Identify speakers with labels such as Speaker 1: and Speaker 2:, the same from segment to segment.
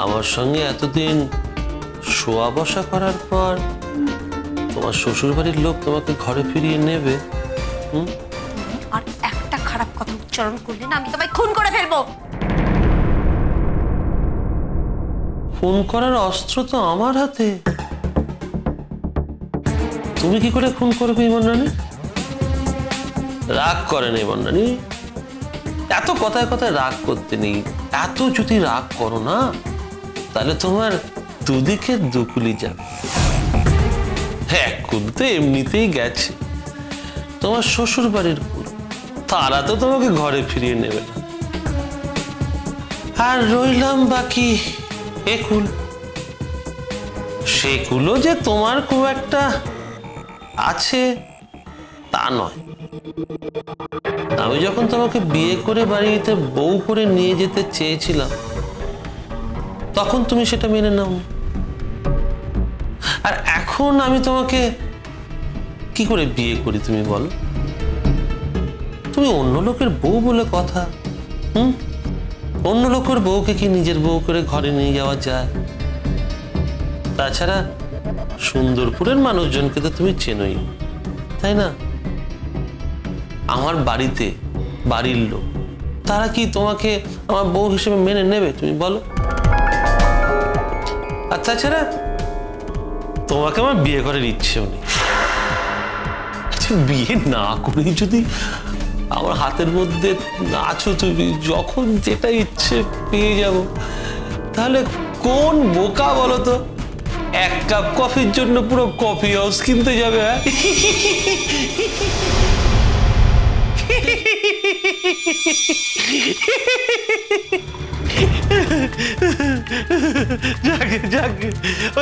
Speaker 1: আমার সঙ্গে এতদিন শোয়া বসা করার পর তোমার শ্বশুর বাড়ির লোক তোমাকে ঘরে ফিরিয়ে নেবে?
Speaker 2: আর একটা খারাপ কথা উচ্চারণ করলে না আমি তোমায় খুন করে ফেলবো।
Speaker 1: খুন করার অস্ত্র তো আমার হাতে। তুমি কি করে খুন করবে ইমনরানী? রাগ করে না ইমনরানী, এত কথায় কথায় রাগ করতে নেই। এত যদি রাগ করো না তাহলে তোমার দুদিকে দুকুলি যাবে। হ্যাঁ, কুল তো এমনিতেই গেছে, তোমার শ্বশুর বাড়ির কুল, তারা তো তোমাকে ঘরে ফিরিয়ে নেবে না। আর রইলাম বাকি এ কুল, সে কুলও যে তোমার খুব একটা আছে তা নয়। আমি যখন তোমাকে বিয়ে করে বাড়িতে বউ করে নিয়ে যেতে চেয়েছিলাম তখন তুমি সেটা মেনে নাও। আর এখন আমি তোমাকে কি করে বিয়ে করি তুমি বলো? তুমি অন্য লোকের বউ বলে কথা। অন্য লোকের বউকে কি নিজের বউ করে ঘরে নিয়ে যাওয়া যায়? তাছাড়া সুন্দরপুরের মানুষজনকে তো তুমি চেনোই, তাই না? আমার বাড়িতে বাড়ির লোক, তারা কি তোমাকে আমার বউ হিসেবে মেনে নেবে তুমি বলো? আর তাছাড়া তোমাকে আমার বিয়ে করার ইচ্ছেও নেই। বিয়ে না করেই যদি আমার হাতের মধ্যে আছো তুমি, যখন যেটা ইচ্ছে পেয়ে যাব, তাহলে কোন বোকা বলো তো এক কাপ কফির জন্য পুরো কফি হাউস কিনতে যাবে?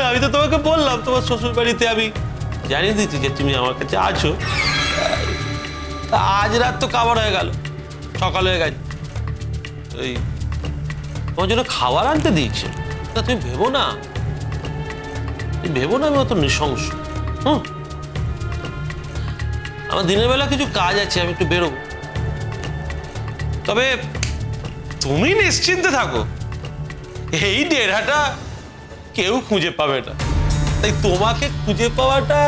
Speaker 1: আমি তো তোমাকে বললাম তোমার শ্বশুর বাড়িতে আমি জানিয়ে দিচ্ছি যে তুমি আমার কাছে আছো। আজ রাত তো কাবার হয়ে গেল, সকাল হয়ে গেছে, ওই তোমার জন্য খাবার আনতে দিয়েছে। তুমি ভেবো না, ভেবো না আমি অত নৃশংস। আমার দিনের বেলা কিছু কাজ আছে, আমি একটু বেরোবো। তবে তুমি নিশ্চিন্তে থাকো, এই ডেরাটা কেউ খুঁজে পাবে না, তাই তোমাকে খুঁজে পাওয়াটা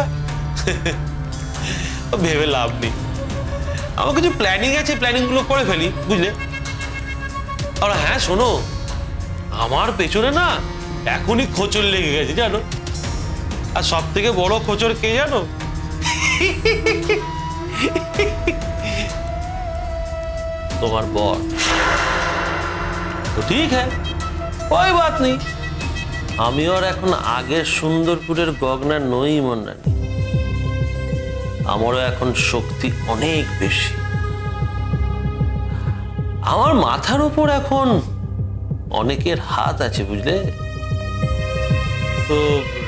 Speaker 1: ভেবে লাভ নেই। আমার কিছু প্ল্যানিং আছে, প্ল্যানিং গুলো করে ফেলি, বুঝলে? আর হ্যাঁ শোনো, আমার পেছনে না এখনই খোঁচর লেগে গেছে জানো। আর সব থেকে বড় খোঁচর কে জানো? তোমার বর। তো ঠিক হ্যাঁ, कोई बात नहीं, আমি আর এখন আগের সুন্দরপুরের গগনা নই ইমনরানী। আমারও এখন শক্তি অনেক বেশি। আমার মাথার উপর এখন অনেকের হাত আছে, বুঝলে? তো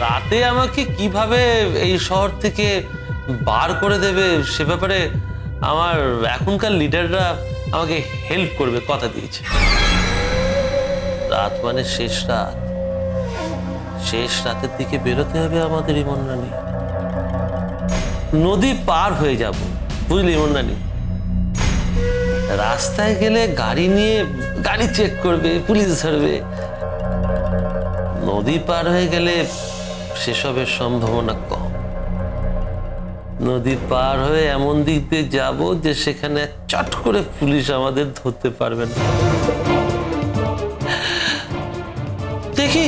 Speaker 1: রাতে আমাকে কিভাবে এই শহর থেকে বার করে দেবে সে ব্যাপারে আমার এখনকার লিডাররা আমাকে হেল্প করবে কথা দিয়েছে। রাত মানে শেষ রাত, শেষ রাতের দিকে বেরোতে হবে আমাদের ইমনরানী। নদী পার হয়ে যাব, বুঝলি ইমনরানী? রাস্তায় গেলে গাড়ি নিয়ে গাড়ি চেক করবে, পুলিশ ধরবে। নদী পার হয়ে গেলে সেসবের সম্ভাবনা কম। নদী পার হয়ে এমন দিক দিয়ে যাব যে সেখানে চট করে পুলিশ আমাদের ধরতে পারবে না। দেখি,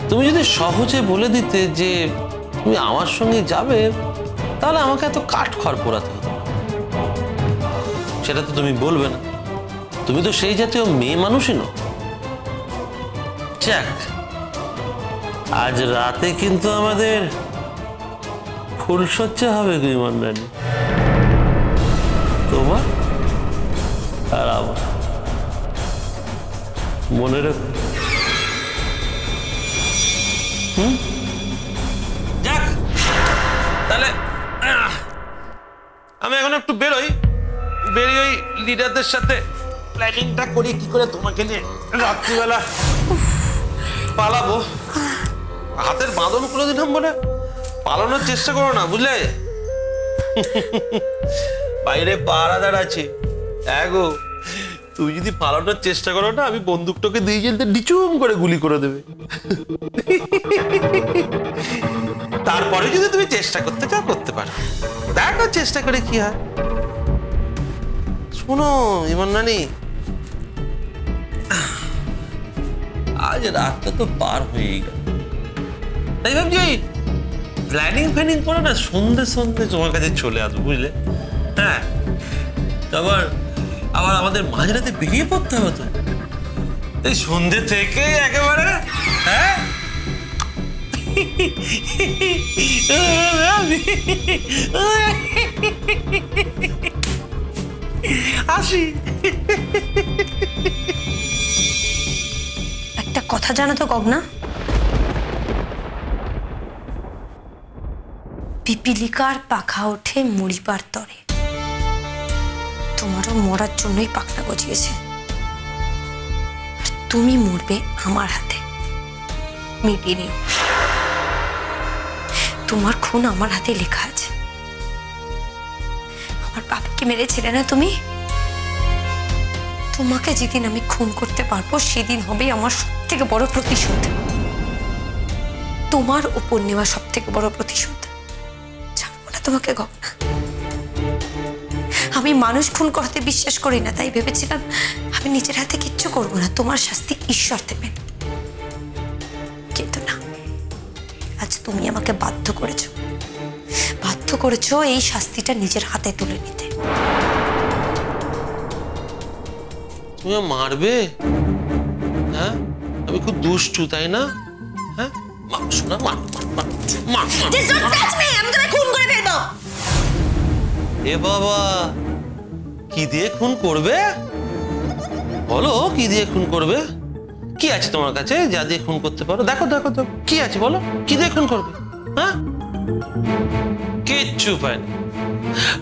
Speaker 1: তুমি যদি সহজে বলে দিতে যে তুমি আমার সঙ্গে যাবে, তাহলে আমাকে এত কাঠখড় পোড়াতে হতো না। সেটা তো তুমি বলবে না, তুমি তো সেই জাতীয় মেয়ে মানুষই নও। যাক, আজ রাতে কিন্তু আমাদের ফুলসজ্জা হবে গো ইমনরানী, তোমার আর আমার। মনে রেখো। যাক, তাহলে আমি এখন একটু বেরোই, বেরিয়ে ওই লিডারদের সাথে প্ল্যানিংটা করি কি করে তোমাকে নিয়ে রাত্রিবেলা পালাবো। হাতের বাঁধন খুলে দিলাম বলে পালানোর চেষ্টা করো না, বুঝলে? বাইরে পাহারাদার আছে, গো তুমি যদি পালানোর চেষ্টা করো না, আমি বন্দুকটাকে দিয়ে যেতে ডিচুম করে গুলি করে দেবে। তারপরে যদি তুমি চেষ্টা করতে চাও করতে পারো, দেখো চেষ্টা করে কি হয়। শোনো ইমন নানি, আজ রাতটা তো পার হয়ে গেল, তাই ভাবছি প্ল্যানিং ফ্যানিং করে না সন্ধ্যে সন্ধ্যে তোমার কাছে চলে আসবো, বুঝলে? হ্যাঁ, আবার আবার আমাদের মাঝরাতে বেরিয়ে পড়তে হবে তো, এই সন্ধ্যে থেকে একেবারে। হ্যাঁ, আসি।
Speaker 2: একটা কথা জানো তো গগনা, পিপিলিকার পাখা ওঠে মরিবার তরে, তোমারও মরার জন্যই পাখনা গজিয়েছে, আর তুমি মরবে আমার হাতে। মিটিয়ে নিও, তোমার খুন আমার হাতে লেখা আছে। আমার বাবাকে মেরেছিলে না তুমি, তোমাকে যেদিন আমি খুন করতে পারবো সেদিন হবে আমার সব থেকে বড় প্রতিশোধ, তোমার উপর নেওয়া সব থেকে বড় প্রতিশোধ। জানবো না তোমাকে গগনা, আমি মানুষ খুন করতে বিশ্বাস করি না, তাই ভেবেছিলাম আমি নিজের হাতে কিচ্ছু করবো না, তোমার শাস্তি ঈশ্বর দেবেন। কিন্তু না, আজ তুমি আমাকে বাধ্য করেছো এই শাস্তিটা নিজের হাতে তুলে নিতে।
Speaker 1: তুমি মারবে? হ্যাঁ, আমি খুব দুষ্টু তাই না? হ্যাঁ, শোনা, এ বাবা, কি দিয়ে খুন করবে বলো? কি দিয়ে খুন করবে? কি আছে তোমার কাছে যা দিয়ে খুন করতে পারো? দেখো দেখো তো কি আছে বলো, কি দিয়ে খুন করবে? হ্যাঁ, কিচ্ছু পাইনি।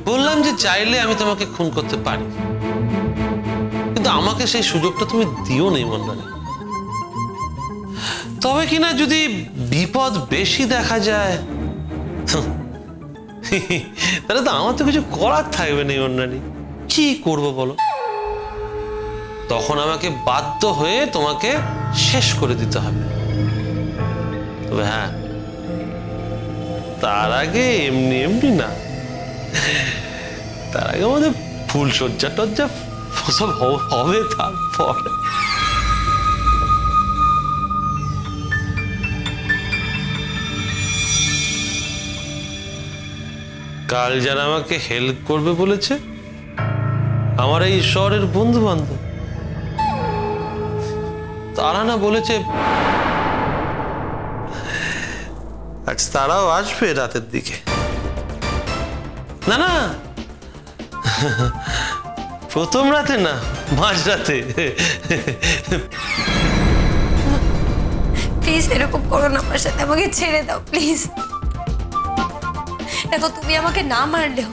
Speaker 1: বললাম যে চাইলে আমি তোমাকে খুন করতে পারি, কিন্তু আমাকে সেই সুযোগটা তুমি দিও নেই মন্ডলী। তবে কিনা যদি বিপদ বেশি দেখা যায় তাহলে তো আমার তো কিছু করার থাকবে না মন্ডলী। কি করবো বলো? তখন আমাকে বাধ্য হয়ে তোমাকে শেষ করে দিতে হবে। তবে হ্যাঁ, তার আগে এমনি এমনি না, তার আগে আমাদের ফুলসজ্জা টজ্জা সব হবে। তারপর কাল যারা আমাকে হেল্প করবে বলেছে, আমার এই শহরের বন্ধু বান্ধব, তারা না বলেছে আজ তারাও আসবে রাতের দিকে। না না, প্রথম রাতে না, মাঝরাতে।
Speaker 2: প্লিজ এরকম করো না আমার সাথে, আমাকে ছেড়ে দাও প্লিজ। দেখো, তুমি আমাকে না মারলেও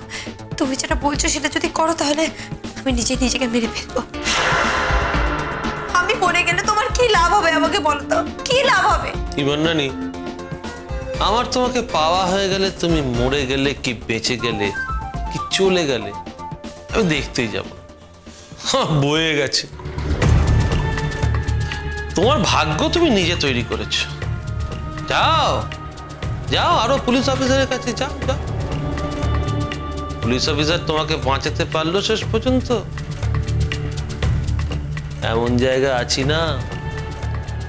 Speaker 2: তুমি যেটা বলছো সেটা যদি করো তাহলে আমি নিজেকে মেরে ফেলবো। আমি মরে গেলে তোমার কি লাভ হবে আমাকে বলো তো, কি লাভ হবে?
Speaker 1: ইমন নানি, আমার তোমাকে পাওয়া হয়ে গেলে তুমি মরে গেলে কি বেঁচে গেলে কি চলে গেলে আমি দেখতেই যাব। বয়ে গেছে, তোমার ভাগ্য তুমি নিজে তৈরি করেছো। যাও যাও, আরো পুলিশ অফিসারের কাছে যাও যাও। পুলিশ অফিসার তোমাকে বাঁচাতে পারলো শেষ পর্যন্ত? এমন জায়গা আছি না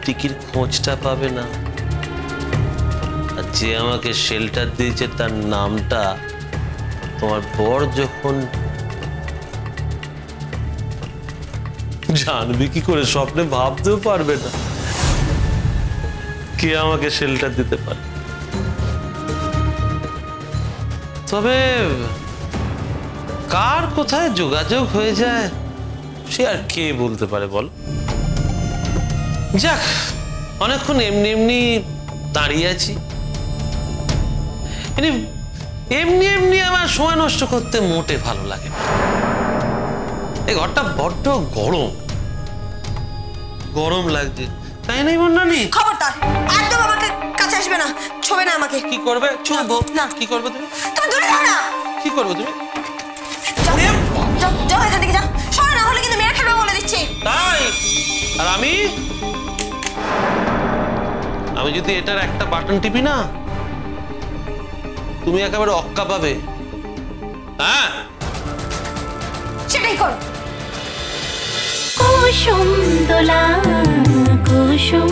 Speaker 1: টিকির খোঁজটা পাবে না। আর যে আমাকে শেল্টার দিয়েছে তার নামটা তোমার বর যখন জানবে কি করে, স্বপ্নে ভাবতেও পারবে না কে আমাকে শেল্টার দিতে পারে। তবে কার কোথায় যোগাযোগ হয়ে যায় সে আর কে বলতে পারে বল? যাক, অনেকক্ষণ এমনি এমনি দাঁড়িয়ে আছি, এমনি এমনি আমার সময় নষ্ট করতে মোটে ভালো লাগে না। এই ঘরটা বড্ড গরম গরম লাগছে, তাই নাই বন্যানি?
Speaker 2: খবরদার, একদম আমাকে কাছে আসবে না, ছবে না আমাকে।
Speaker 1: কি করবে? ছুঁবো
Speaker 2: না।
Speaker 1: কি করবে তুমি?
Speaker 2: তুমি দূরে যাও না।
Speaker 1: কি করবে তুমি?
Speaker 2: যাও এখান থেকে, যাও, সরে, না হলে কিন্তু মেরে ফেলবে বলে দিচ্ছি।
Speaker 1: আর আমি যদি এটার একটা বাটন টিপি না, তুমি একেবারে অক্কা পাবে। হ্যাঁ,
Speaker 2: সেটাই করো।
Speaker 3: কুসুম দোলা কুসুম